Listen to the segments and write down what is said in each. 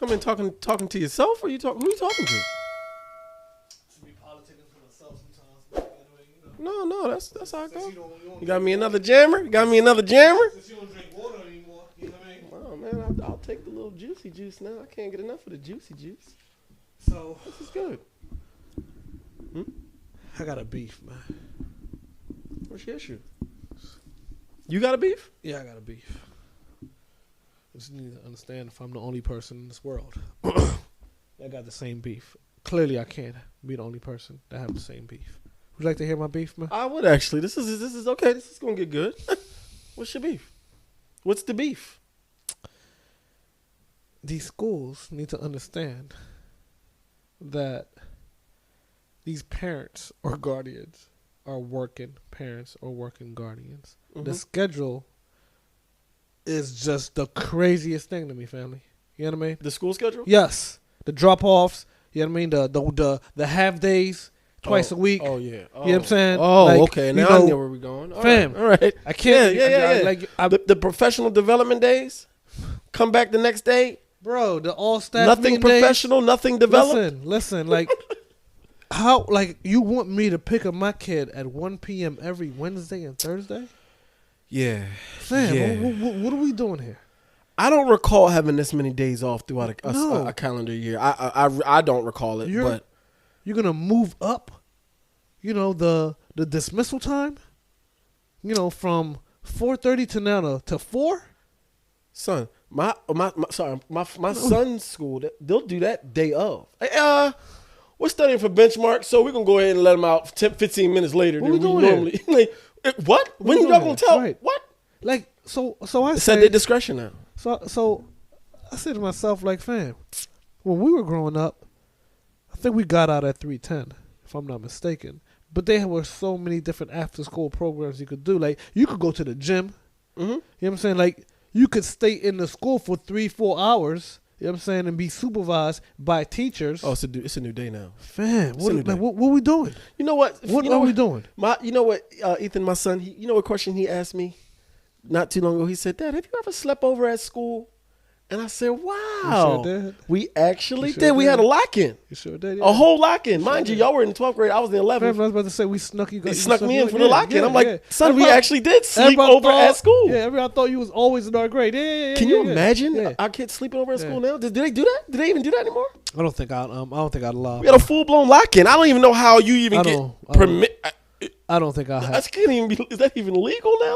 Come in talking to yourself, or who you talking to? To be politicking for myself sometimes. No, that's how it goes. You got me another jammer? Since you don't drink water anymore, you know what I mean? Oh man, I'll take the little juicy juice now. I can't get enough of the juicy juice. So This is good. I got a beef, man. What's your issue? You got a beef? Yeah, I got a beef. I just need to understand if I'm the only person in this world that got the same beef. Clearly, I can't be the only person that have the same beef. Would you like to hear my beef, man? I would actually. This is okay. This is gonna get good. What's your beef? What's the beef? These schools need to understand that these parents or guardians are working parents or working guardians. Mm-hmm. The schedule is just the craziest thing to me, family. You know what I mean? The school schedule? Yes. The drop-offs, you know what I mean? The half days, twice a week. Oh, yeah. You know what I'm saying? Oh, Like, okay. Now I know where we're going. All fam, right. All right. I can't. Yeah. Like, The professional development days, come back the next day. bro, the all-staff Nothing meeting days. professional, nothing developed. Listen, like, how, like, you want me to pick up my kid at 1 p.m. every Wednesday and Thursday? Yeah. Fam, Yeah. what are we doing here? I don't recall having this many days off throughout No. a calendar year. I don't recall it, but You're going to move up, you know, the dismissal time, you know, from 4:30 to now to 4? son, my son's school, they'll do that day of. Hey, we're studying for benchmark, so we're going to go ahead and let them out 10, 15 minutes later What than we we doing normally. Like, what? When we y'all doing going to here? tell? Right. What? Like, so I It's at say, their discretion now. so I said to myself, like, fam, when we were growing up, I think we got out at 3:10, if I'm not mistaken. But there were so many different after-school programs you could do. Like, you could go to the gym. Mm-hmm. You know what I'm saying? Like, you could stay in the school for 3-4 hours. You know what I'm saying? And be supervised by teachers. Oh, it's a new day now. Fam, It's a new day. what are we doing? You know what? What you know are we doing? You know what, Ethan, my son, you know what question he asked me not too long ago? He said, Dad, have you ever slept over at school? And I said, wow. You sure did? We actually You sure did. We did. had a lock-in. You sure did? A whole lock-in. Sure Mind you, did. y'all were in the 12th grade. I was in the 11th. Fam, I was about to say, we snuck you. He you snuck me in for the yeah, lock-in. yeah, I'm like, yeah. son, we Everybody- actually did sleep everybody over thought- at school. Yeah, everybody thought you was always in our grade. Yeah. Can you yeah. imagine Yeah. our kids sleeping over at Yeah. school now? Do they do that? Do they even do that anymore? I don't think I'd allow. We had a full-blown lock-in. I don't even know how you even get permit. I don't think I have. That can't even be. Is that even legal now?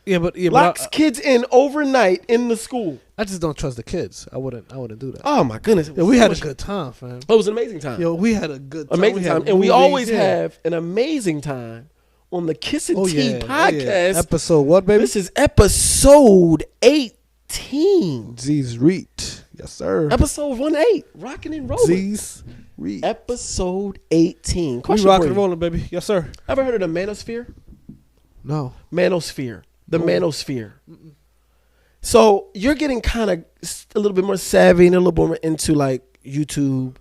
To But locks kids in overnight in the school. I just don't trust the kids. I wouldn't do that. Oh my goodness! Yeah, we had a good time, fam. It was an amazing time. Yo, we had a good time. Amazing We had time, and we movies, always yeah. have an amazing time on the Kiss and Tea yeah. podcast. Episode what, baby? This is episode 18. Z's Reet. Yes, sir. Episode 18. Rocking and rolling. Z's Reet. Episode 18. We Question rocking for and you. rolling, baby. Yes, sir. Ever heard of the manosphere? No. Manosphere. The No. manosphere. So you're getting kind of a little bit more savvy and a little bit more into like YouTube,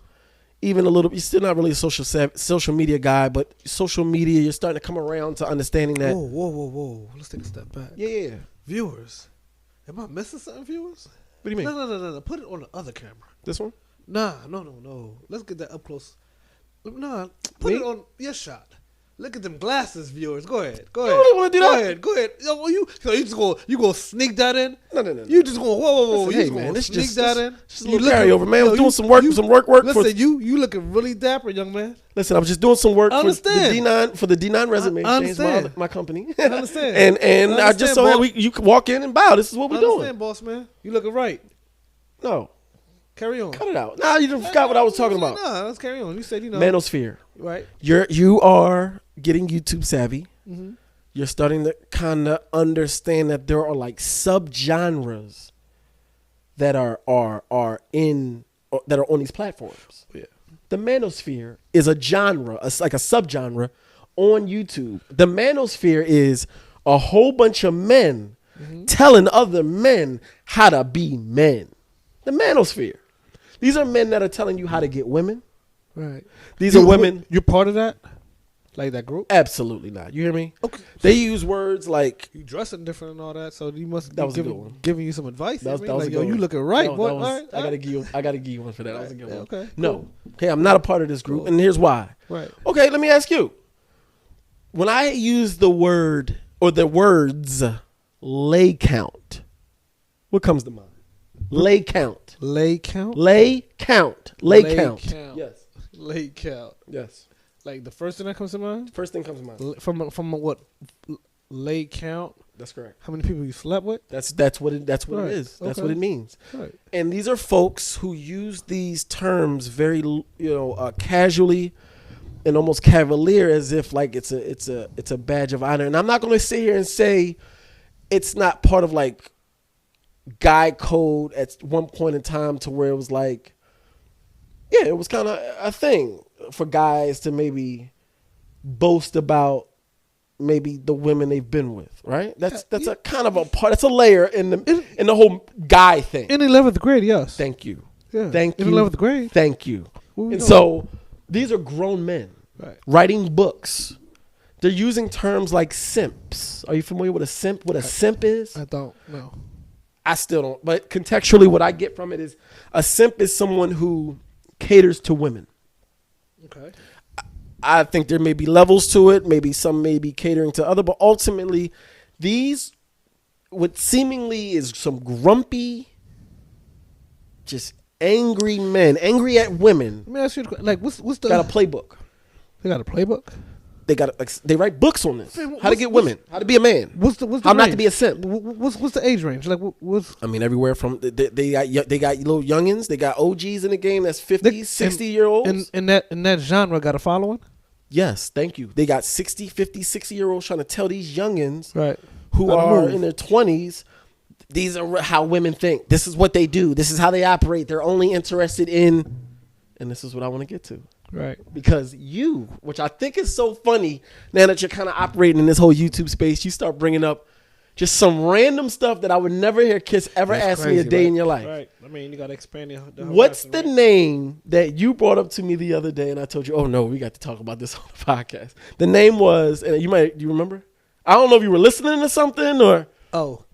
even a little. You're still not really a social media guy, but social media, you're starting to come around to understanding that. Whoa. Let's take a step back. Yeah. Viewers. Am I missing something, viewers? What do you mean? No. Put it on the other camera. This one? No. Let's get that up close. Nah, put Me? it on your shot. Look at them glasses, viewers. Go ahead. You really want to do that? Go ahead. Yo, you just gonna sneak that in? No. You just gonna whoa. Listen, You hey, just man, gonna this sneak just that in? just a little carryover, man. I was doing some work. Listen, you looking really dapper, young man. Listen, I was just doing some work I for the understand. D9 resume I exchange, understand. my company. I understand. and I just so boss. you can walk in and bow. This is what I we're doing. understand, boss man. You looking right. No, Carry on. cut it out. Nah, you forgot what I was talking about. Nah, let's carry on. You said Manosphere. right. You are getting YouTube savvy. Mm-hmm. You're starting to kind of understand that there are like subgenres that are on these platforms. Yeah. The manosphere is a genre, like a subgenre on YouTube. The manosphere is a whole bunch of men telling other men how to be men. The manosphere. These are men that are telling you how to get women. Right. These are women. You're part of that? Like that group? Absolutely not. You hear me? Okay. They use words like You dressing different and all that, so you must That be was a good one. giving you some advice. That was like, a yo, good you one. looking right, That boy. was- All right, I gotta give you one for that. That was a good one. Okay. No. Cool. Okay, I'm not a part of this group, Cool. and here's why. Right. Okay, let me ask you. When I use the word or the words lay count, what comes to mind? Lay count. Lay count. Lay count. Lay count. Yes. Lay count. Yes. Like the first thing that comes to mind. First thing comes to mind. From what? Lay count. That's correct. How many people you slept with? That's what it Right. is. That's Okay. what it means. Right. And these are folks who use these terms very, casually and almost cavalier, as if like it's a badge of honor. And I'm not going to sit here and say it's not part of like guy code at one point in time to where it was like, yeah, it was kind of a thing for guys to maybe boast about maybe the women they've been with, right? That's a kind of a part. That's a layer in the whole guy thing. In 11th grade, yes. Thank you. Yeah. Thank you. In 11th grade. Thank you. What we And doing? so these are grown men Right. writing books. They're using terms like simps. Are you familiar with a simp? What a simp is? I don't know. I still don't. But contextually, what I get from it is a simp is someone who caters to women. Okay. I think there may be levels to it. Maybe some may be catering to other, but ultimately, these what seemingly is some grumpy, just angry men, angry at women. Let me ask you, like, what's the? Got a playbook. They got a playbook. They write books on this. Man, How to get women. How to be a man. What's the How not range? to be a simp. What's the age range? Like, what's I mean, everywhere from they got little youngins. They got OGs in the game. That's 50, 60-year-olds. in that genre got a following? Yes, thank you. They got 60, 50, 60-year-olds trying to tell these youngins Right. who How to are move. in their 20s, these are how women think. This is what they do. This is how they operate. They're only interested in, and this is what I want to get to. Right. Because you, which I think is so funny, now that you're kind of operating in this whole YouTube space, you start bringing up just some random stuff that I would never hear Kiss ever That's ask me a crazy, day right? in your life. Right. I mean, you got to expand the What's horizon, the right? name that you brought up to me the other day, and I told you, oh no, we got to talk about this on the podcast. The name was, and do you remember? I don't know if you were listening to something or Oh,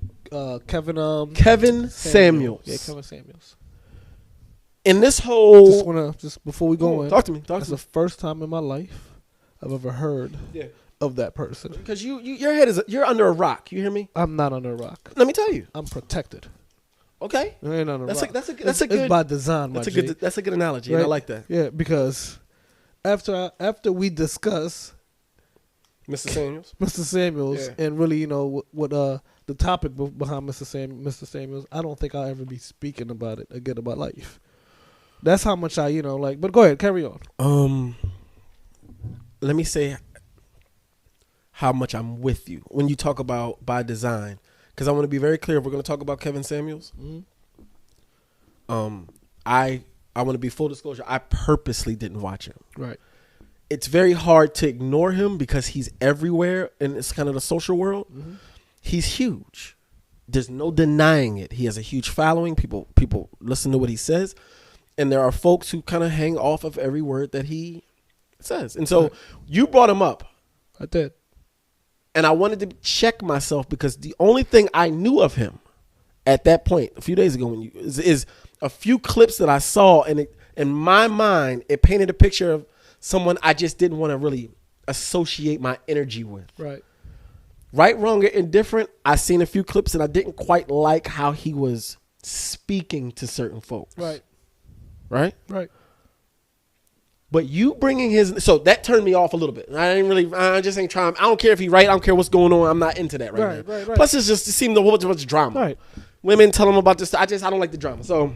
Kevin. Kevin Samuels. Yeah, Kevin Samuels. In this whole, Just before we go in, talk to me. that's the first time in my life I've ever heard Yeah. of that person. Because your head you're under a rock. You hear me? I'm not under a rock. Let me tell you. I'm protected. Okay. I ain't under a rock. That's a It's good. by design, my That's a G. good. That's a good analogy. And I Right? like that, Yeah, because after we discuss Mr. Samuels. Mr. Samuels Yeah. and really, what the topic behind Mr. Samuels, I don't think I'll ever be speaking about it again about life. That's how much I, but go ahead, carry on. Let me say how much I'm with you when you talk about by design, because I want to be very clear. If we're going to talk about Kevin Samuels, I want to be full disclosure. I purposely didn't watch him. Right. It's very hard to ignore him because he's everywhere and it's kind of the social world. Mm-hmm. He's huge. There's no denying it. He has a huge following. People listen to what he says. And there are folks who kind of hang off of every word that he says. And so you brought him up. I did. And I wanted to check myself because the only thing I knew of him at that point, a few days ago, is a few clips that I saw. And in my mind, it painted a picture of someone I just didn't want to really associate my energy with. Right. Right, wrong, or indifferent, I seen a few clips and I didn't quite like how he was speaking to certain folks. Right. Right? Right. But you bringing so that turned me off a little bit. I just ain't trying. I don't care if he right. I don't care what's going on. I'm not into that right now. Right. Plus, it seemed a whole bunch of drama. Right. Women tell him about this. I don't like the drama. So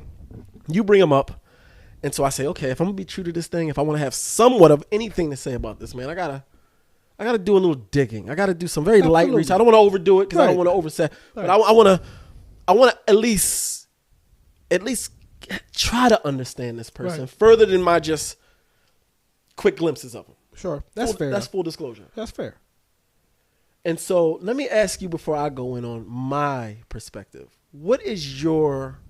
you bring him up. And so I say, okay, if I'm going to be true to this thing, if I want to have somewhat of anything to say about this, man, I gotta do a little digging. I gotta do some very light research. I don't want to overdo it because I don't want to overset. But I want to at least try to understand this person further than my just quick glimpses of him. Sure. That's fair. That's full disclosure. That's fair. And so let me ask you before I go in on my perspective. What is your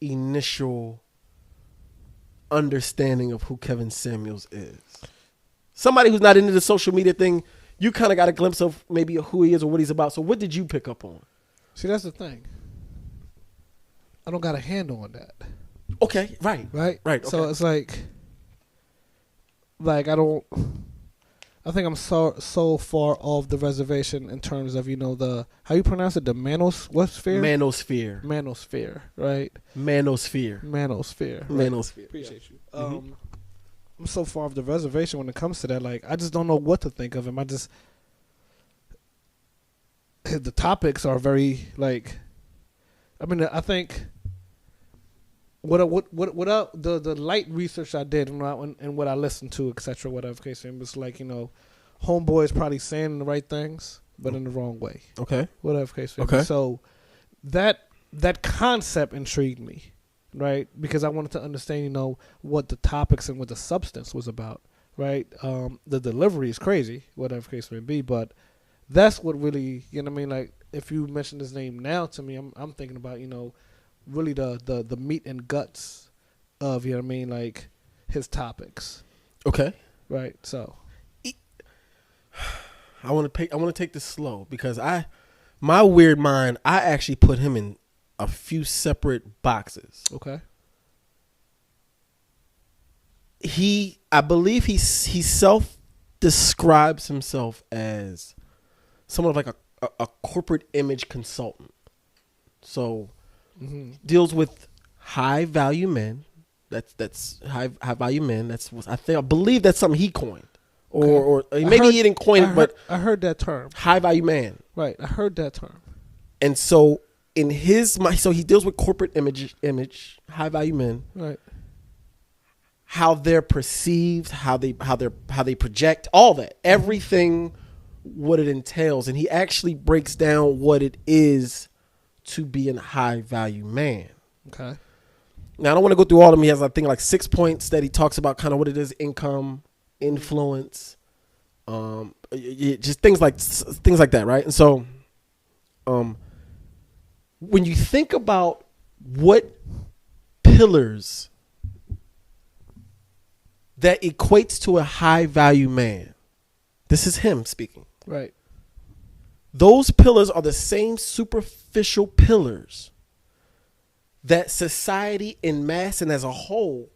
initial understanding of who Kevin Samuels is? Somebody who's not into the social media thing, you kind of got a glimpse of maybe who he is or what he's about. So what did you pick up on? See, that's the thing. I don't got a handle on that. Okay, right. Right? Okay. So it's like I think I'm so far off the reservation in terms of, the, how you pronounce it, the manosphere? Manosphere, right? Manosphere. Appreciate you. I'm so far off the reservation when it comes to that. Like, I just don't know what to think of him. The topics are very, like, I think the light research I did and what I listened to, etc., whatever case, it was like, homeboy is probably saying the right things, but in the wrong way. Okay. Whatever case. Okay. So that concept intrigued me, right? Because I wanted to understand, what the topics and what the substance was about, right? The delivery is crazy, whatever case may be, but that's what really, like, if you mention his name now to me, I'm thinking about, really the meat and guts of, like his topics. Okay. Right. So I want to take this slow because my weird mind, I actually put him in a few separate boxes. Okay. I believe he self describes himself as somewhat of like a corporate image consultant. So deals with high value men. That's high value men. I believe that's something he coined. Or maybe he didn't coin it, but I heard that term. High value man. Right. I heard that term. And so in his mind, so he deals with corporate image, high value men. Right. How they're perceived, how they project, all that, everything, what it entails, and he actually breaks down what it is to be a high value man. Okay. Now I don't want to go through all of them. He has, I think, like 6 points that he talks about, kind of what it is: income, influence, just things like that, right? And so, when you think about what pillars that equates to a high value man, this is him speaking. Right. Those pillars are the same superficial pillars that society in mass and as a whole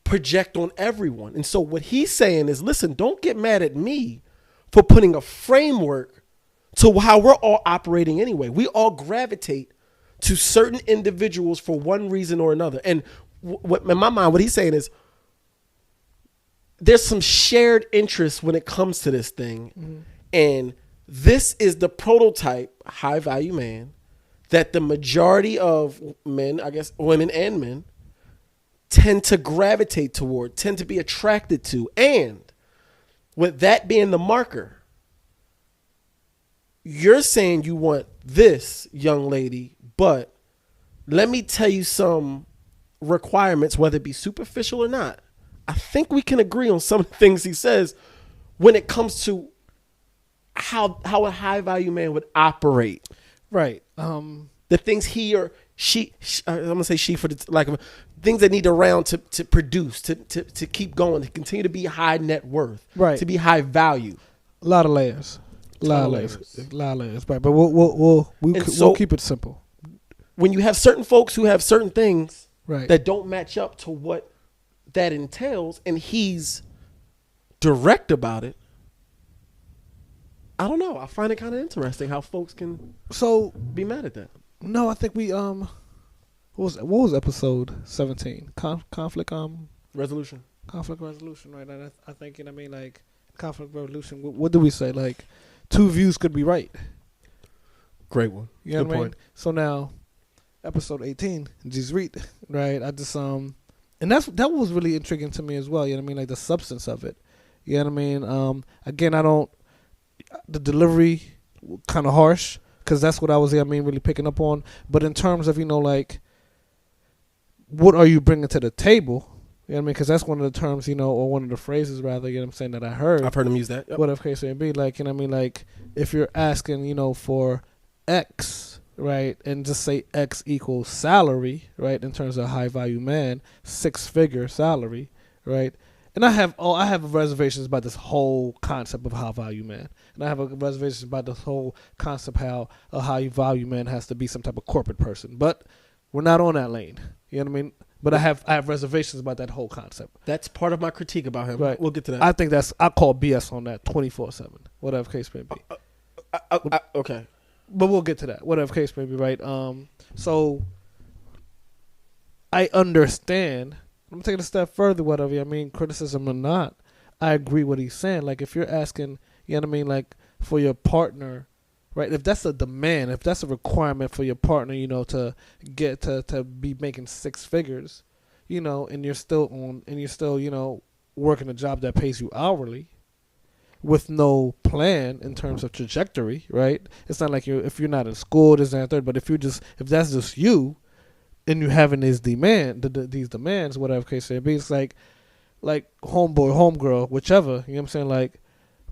project on everyone. And so what he's saying is, listen, don't get mad at me for putting a framework to how we're all operating anyway. We all gravitate to certain individuals for one reason or another. And what in my mind, what he's saying is, there's some shared interest when it comes to this thing. Mm-hmm. And this is the prototype high value man that the majority of men, I guess women and men, tend to gravitate toward, tend to be attracted to. And with that being the marker, you're saying you want this young lady, but let me tell you some requirements, whether it be superficial or not. I think we can agree on some of the things he says when it comes to how a high value man would operate. Right. The things he or she I'm gonna say she for the like things that need around to produce, to keep going, to continue to be high net worth, right? To be high value. A lot of layers. A lot of layers. Right. But we'll keep it simple. When you have certain folks who have certain things right. that don't match up to what that entails, and he's direct about it, I don't know. I find it kind of interesting how folks can be mad at that. No, I think we what was episode 17? Conflict resolution. Conflict resolution, right? And I think like conflict resolution. What do we say? Like, two views could be right. Great one. You know what I mean? So now, episode 18, G's read, right? I just and that was really intriguing to me as well. You know what I mean? Like the substance of it. You know what I mean? Again, the delivery kind of harsh because that's what I was really picking up on. But in terms of like, what are you bringing to the table? You know what I mean? Because that's one of the terms, or one of the phrases rather. You know what I'm saying, that I heard. I've heard him use that. Yep. Whatever case may be, like, you know what I mean? Like, if you're asking, for X, right, and just say X equals salary, right, in terms of high value man, 6-figure salary, right, And I have reservations about this whole concept of how value man, and I have a reservations about this whole concept how you value man has to be some type of corporate person. But we're not on that lane. You know what I mean? But I have reservations about that whole concept. That's part of my critique about him. Right. We'll get to that. I think I call BS on that 24/7, whatever case may be. Okay. But we'll get to that, whatever case may be. Right. So I understand. I'm taking a step further, whatever. I mean, criticism or not, I agree what he's saying. Like, if you're asking, you know what I mean, like, for your partner, right? If that's a demand, if that's a requirement for your partner, you know, to get to be making six figures, you know, and you're still, you know, working a job that pays you hourly with no plan in terms of trajectory, right? It's not like if you're not in school, this and that, third, but if that's just you, and you having these demands, whatever case may be, it's like homeboy, homegirl, whichever, you know what I'm saying? Like,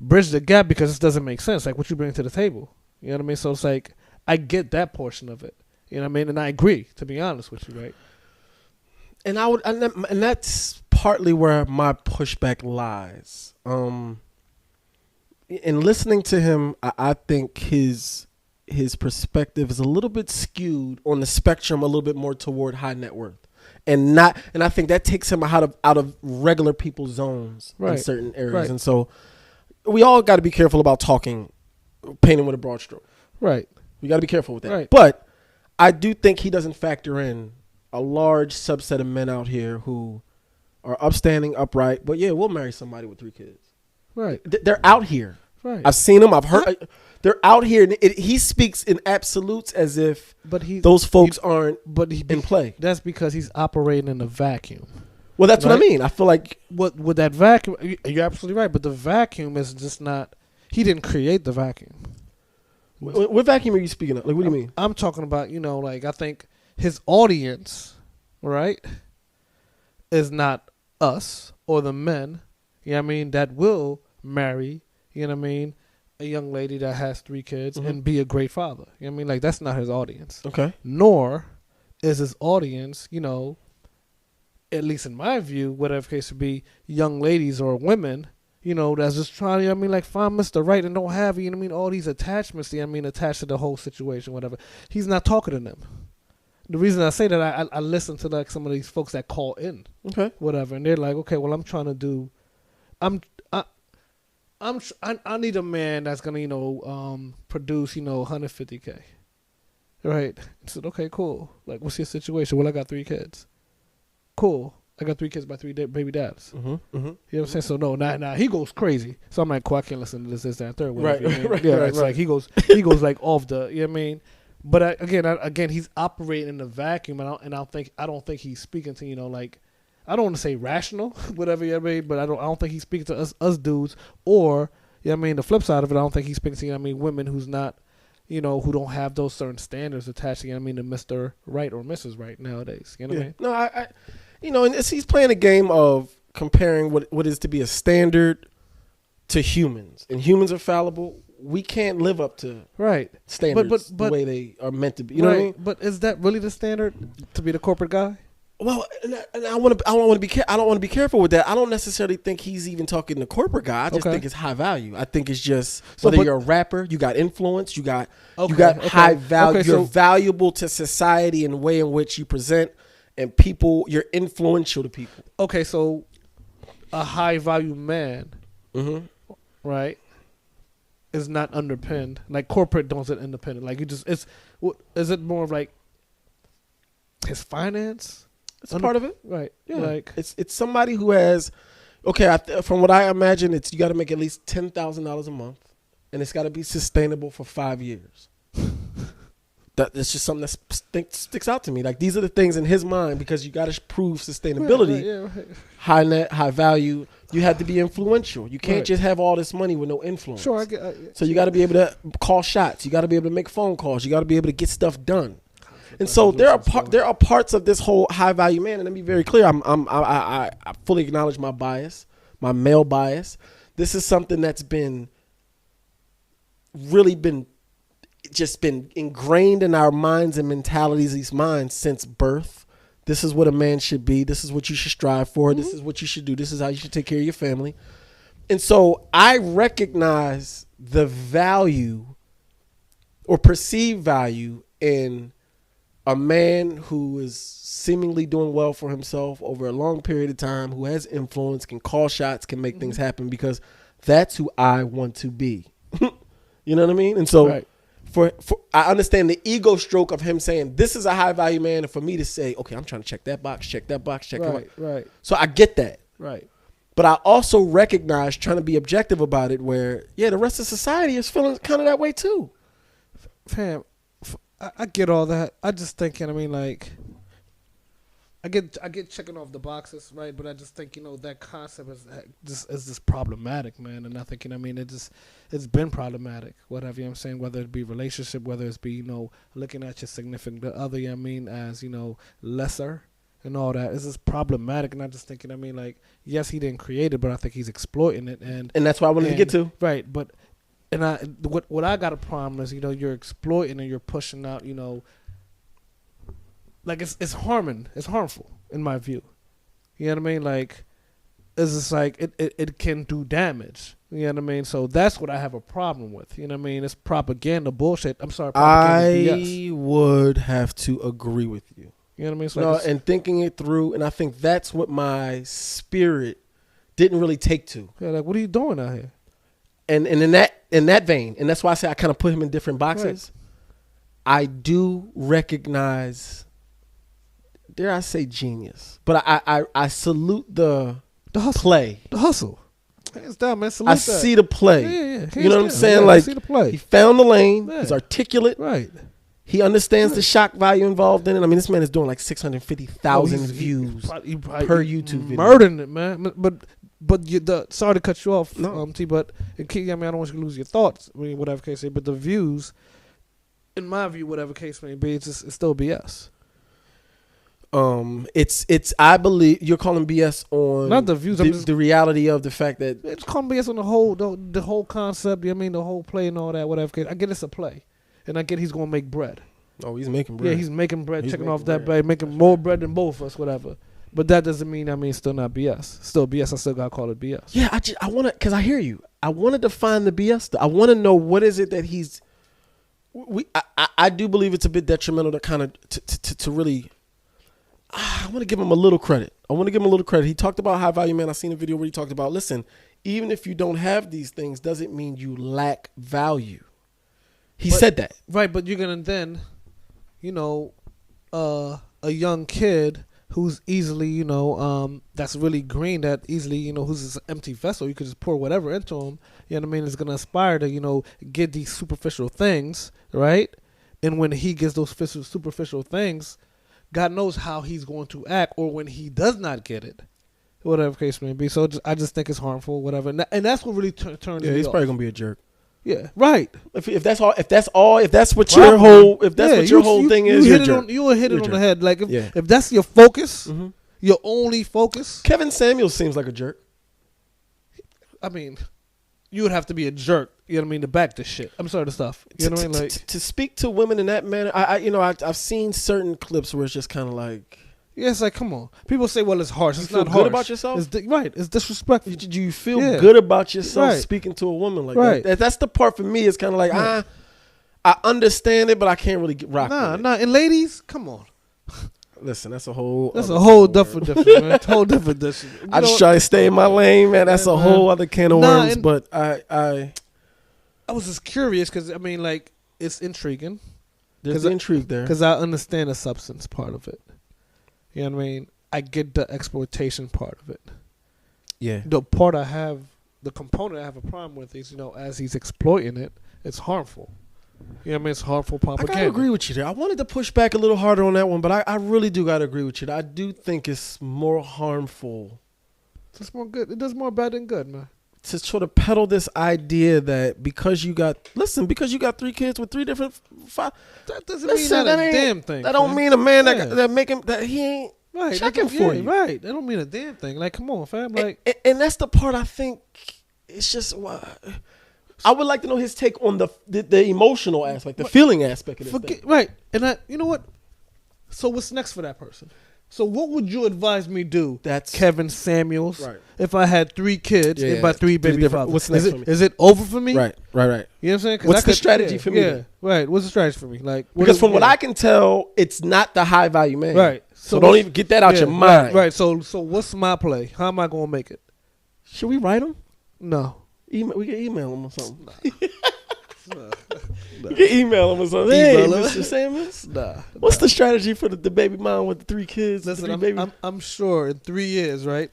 bridge the gap because this doesn't make sense. Like, what you bring to the table, you know what I mean? So it's like, I get that portion of it, you know what I mean? And I agree, to be honest with you, right? And and that's partly where my pushback lies. In listening to him, I think his perspective is a little bit skewed on the spectrum, a little bit more toward high net worth, and I think that takes him out of regular people's zones in certain areas. Right. And so we all got to be careful about painting with a broad stroke. Right. We got to be careful with that. Right. But I do think he doesn't factor in a large subset of men out here who are upstanding, upright, but yeah, we'll marry somebody with 3 kids. Right. They're out here. Right. I've seen them. I've heard. They're out here. And he speaks in absolutes as if those folks aren't in play. That's because he's operating in a vacuum. Well, that's what I mean. I feel like with that vacuum, you're absolutely right. But the vacuum is just not. He didn't create the vacuum. What vacuum are you speaking of? Like, what do you mean? I'm talking about, you know, like, I think his audience, right, is not us or the men, you know what I mean, that will marry, you know what I mean, a young lady that has 3 kids and be a great father. You know what I mean? Like, that's not his audience. Okay. Nor is his audience, you know, at least in my view, whatever case would be, young ladies or women, you know, that's just trying, you know what I mean, like, find Mr. Right and don't have, you know what I mean, all these attachments, you know what I mean, attached to the whole situation, whatever. He's not talking to them. The reason I say that, I listen to, like, some of these folks that call in, whatever, and they're like, okay, well, I'm trying to do, I need a man that's gonna, you know, produce, you know, $150K, right? I said, okay, cool. Like, what's your situation? Well, I got 3 kids. Cool. I got 3 kids by 3 baby dads. You know what I'm saying? So no, now he goes crazy. So I'm like, cool, I can't listen to this, that, and third. Whatever, It's like he goes like off the, you know what I mean? But again, he's operating in a vacuum, and I don't think he's speaking to, you know, like, I don't want to say rational, whatever, you know what I mean, but I don't think he's speaking to us dudes, or, you know what I mean, the flip side of it, I don't think he's speaking to, you know what I mean, women who's not, you know, who don't have those certain standards attached, you know what I mean, to Mr. Right or Mrs. Right nowadays. You know what I mean? No, I you know, and he's playing a game of comparing what is to be a standard to humans, and humans are fallible. We can't live up to standards but the way they are meant to be. You know what I mean? But is that really the standard to be the corporate guy? Well, and I don't want to be careful with that. I don't necessarily think he's even talking to corporate guy. I just think it's high value. I think it's just whether you're a rapper, you got influence, you got high value. You're valuable to society in the way in which you present, and people. You're influential to people. Okay, so a high value man, right, is not underpinned. Like, corporate don't sit independent. Like, is it more of like his finance? It's part of it, right? Yeah, like it's somebody who has, from what I imagine, it's you got to make at least $10,000 a month, and it's got to be sustainable for 5 years. That's just something that sticks out to me. Like, these are the things in his mind, because you got to prove sustainability, right. High net, high value. You have to be influential. You can't just have all this money with no influence. Sure, I get. So you got to be able to call shots. You got to be able to make phone calls. You got to be able to get stuff done. And so there are parts of this whole high value man, and let me be very clear. I fully acknowledge my bias, my male bias. This is something that's been ingrained in our minds and mentalities, these minds, since birth. This is what a man should be. This is what you should strive for. Mm-hmm. This is what you should do. This is how you should take care of your family. And so I recognize the value or perceived value in a man who is seemingly doing well for himself over a long period of time, who has influence, can call shots, can make things happen, because that's who I want to be. You know what I mean? And so for I understand the ego stroke of him saying this is a high value man, and for me to say, okay, I'm trying to check that box, check that box, check that box. Right. So I get that. Right. But I also recognize, trying to be objective about it, where the rest of society is feeling kind of that way too. Fam, I get all that. I just thinking, I mean, like, I get checking off the boxes, right? But I just think, that concept is just problematic, man. And I think, I mean, it's been problematic, whatever, you know what I'm saying? Whether it be relationship, whether it's be, looking at your significant other, you know what I mean, as, lesser and all that. It's just problematic. And I'm just thinking, I mean, like, yes, he didn't create it, but I think he's exploiting it. And that's what I wanted to get to. Right. But, what I got a problem is, you're exploiting and you're pushing out, like it's harmful in my view. You know what I mean? Like, it's just like it can do damage. You know what I mean? So that's what I have a problem with. You know what I mean? It's propaganda bullshit. I'm sorry, propaganda BS. Would have to agree with you. You know what I mean? So and thinking it through, and I think that's what my spirit didn't really take to. Yeah, like, what are you doing out here? And in that vein, and that's why I say I kind of put him in different boxes. Right. I do recognize, dare I say, genius, but I salute the hustle. Play, the hustle. Hands down, man. Salute I that. see the play. Yeah. You know what I'm saying? Yeah, like, I see the play. He found the lane. Yeah. He's articulate. Right. He understands the shock value involved in it. I mean, this man is doing like 650,000 views per YouTube video. Murdering it, man. But sorry to cut you off, T. But I don't want you to lose your thoughts. I mean, whatever case may be. But the views, in my view, whatever case may be, it's still BS. It's I believe you're calling BS on not the views. The reality of the fact that it's calling BS on the whole concept. I mean, the whole play and all that. Whatever case, I get it's a play. And I get he's going to make bread. Oh, he's making bread. Yeah, he's making bread, checking off that bread, making more bread than both of us, whatever. But that doesn't mean, it's still not BS. Still BS. I still got to call it BS. Yeah, I want to, because I hear you. I want to define the BS. I want to know what is it that he's, I do believe it's a bit detrimental to kind of, to really, I want to give him a little credit. He talked about high value man. I seen a video where he talked about, listen, even if you don't have these things, doesn't mean you lack value. He said that. Right, but you're going to then, a young kid who's easily, that's really green, that easily, who's an empty vessel, you could just pour whatever into him, you know what I mean, is going to aspire to, get these superficial things, right? And when he gets those superficial things, God knows how he's going to act, or when he does not get it, whatever case may be. So I just think it's harmful, whatever. And that's what really turns me off. Yeah, he's probably going to be a jerk. Yeah, right. If that's what your whole thing is, you will hit it on the head. Like if that's your focus, your only focus. Kevin Samuels seems like a jerk. I mean, you would have to be a jerk. You know what I mean, to back this shit. I'm sorry to stuff. You know what I mean? Like to speak to women in that manner. I've seen certain clips where it's just kind of like. Yeah, it's like, come on. People say, well, it's harsh. It's not harsh. Good about yourself? It's disrespectful. Do you feel good about yourself speaking to a woman like that? That's the part for me. It's kind of like, I understand it, but I can't really rock with it. And ladies, come on. Listen, that's a whole different, man. Whole different dish. I just try to stay in my lane, man. That's a whole other can of worms. But I was just curious because, I mean, like, it's intriguing. There's intrigue there. Because I understand the substance part of it. You know what I mean? I get the exploitation part of it. Yeah. The component I have a problem with is, as he's exploiting it, it's harmful. You know what I mean? It's harmful propaganda. I gotta agree with you there. I wanted to push back a little harder on that one, but I really do gotta agree with you. I do think it's more harmful. It's more good. It does more bad than good, man. To sort of peddle this idea that because you got 3 kids with 3 different that doesn't mean that a damn thing. That don't mean a man that make him that he ain't checking for you. Right. That don't mean a damn thing. Like, come on, fam. Like, and that's the part I think it's just. I would like to know his take on the emotional aspect, the feeling aspect of this thing. Right. And you know what? So what's next for that person? So what would you advise me do? That's Kevin Samuels. right. If I had 3 kids and by 3 baby fathers, what's next for me? Is it over for me? Right. You know what I'm saying? What's the strategy for me? Yeah, then? right. What's the strategy for me? Like, Because from what I can tell, it's not the high value man. right. So don't even get that out your mind. Right. So what's my play? How am I gonna make it? Should we write them? No. We can email them or something. Nah. You can email them or something. Hey, Email 'em. Mr. Samuels. Nah. What's the strategy for the baby mom with the 3 kids? Listen, I'm sure in 3 years, right?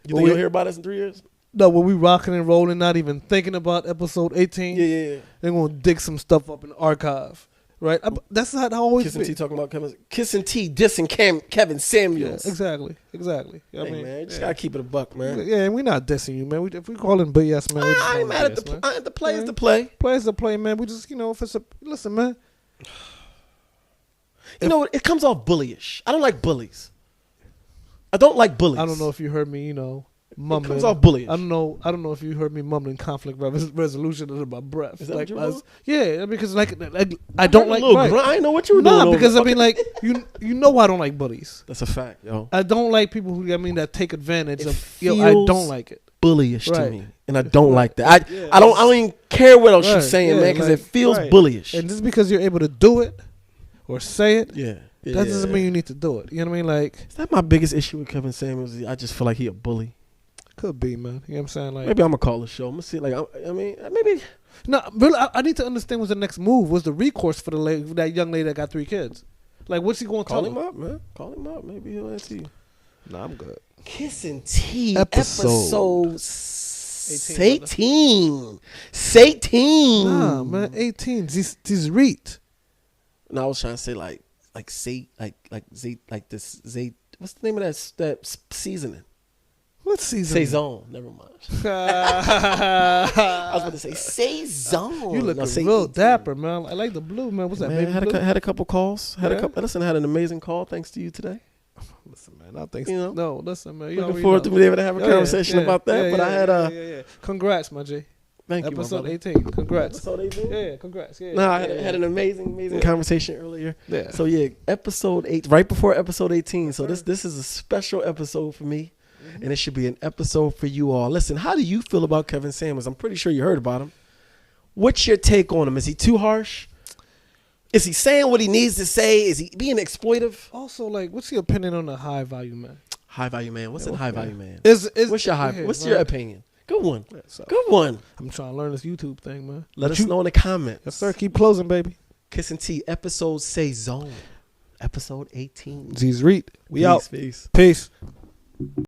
You think you'll hear about us in 3 years? No, when we rocking and rolling, not even thinking about episode 18. Yeah. They're gonna dig some stuff up in the archive, right? That's how it always Kissing be. T talking about Kissing T dissing Kevin Samuels. Yeah, exactly. You know what Hey, I mean, man, you just gotta keep it a buck, man. Yeah, and we're not dissing you, man. If we call it BS, man, we just I ain't call mad it at BS, the play is the play. Players to play, man. We just, if it's listen, man. You know what? It comes off bullyish. I don't like bullies. I don't like bullies. I don't know if you heard me, mumbling. It comes off bullyish. I don't know if you heard me mumbling conflict resolution under my breath. Is that what you were? Yeah, because like I don't like. Right. I didn't know what you were doing. Nah, because I mean, like you know I don't like bullies. That's a fact, yo. I don't like people who that take advantage of. I don't like it. Bullyish to Right. me, and I don't like that. Yeah. I don't even care what else Right, she's saying, yeah, man, because like, it feels right. bullyish. And just because you're able to do it or say it, Yeah. that doesn't mean you need to do it. You know what I mean? Like, Is that my biggest issue with Kevin Samuels? I just feel like he a bully. could be, man. You know what I'm saying? Like, Maybe I'm gonna call the show. I'm gonna see. Like, I mean, maybe. no, really, I need to understand what's the next move. What's the recourse for that young lady that got 3 kids? Like, what's he going to Call tell him her? up, man. Call him up. Maybe he'll answer you. Nah, I'm good. Kissing T Episode 18. 18. Nah, man, 18. This read. No, I was trying to say like Zay, like this Zay. What's the name of that seasoning? What season? Saison. Never mind. I was about to say Saison. You looking real dapper, man. I like the blue, man. What's that, Man, baby blue? had a couple calls. Had an amazing call. Thanks to you today. Listen, man. I think no. Listen, man. Looking forward to being able to have a conversation about that. But I had yeah. Congrats, my G. Thank you, Episode 18. Congrats. Episode 18. Yeah, congrats. Yeah. No, I had an amazing conversation earlier. Yeah. So yeah, episode 8, right before episode 18. So this is a special episode for me, and it should be an episode for you all. Listen, how do you feel about Kevin Samuels? I'm pretty sure you heard about him. What's your take on him? Is he too harsh? Is he saying what he needs to say? Is he being exploitive? Also, like, what's your opinion on the high value man? High value man. What's a high value man? What's your opinion? Good one. Good one. I'm trying to learn this YouTube thing, man. Let us know in the comments. Yes, sir. Keep closing, baby. Kissing T, episode Saison. Episode 18. Z's Reed. We Peace, out. Peace. Peace.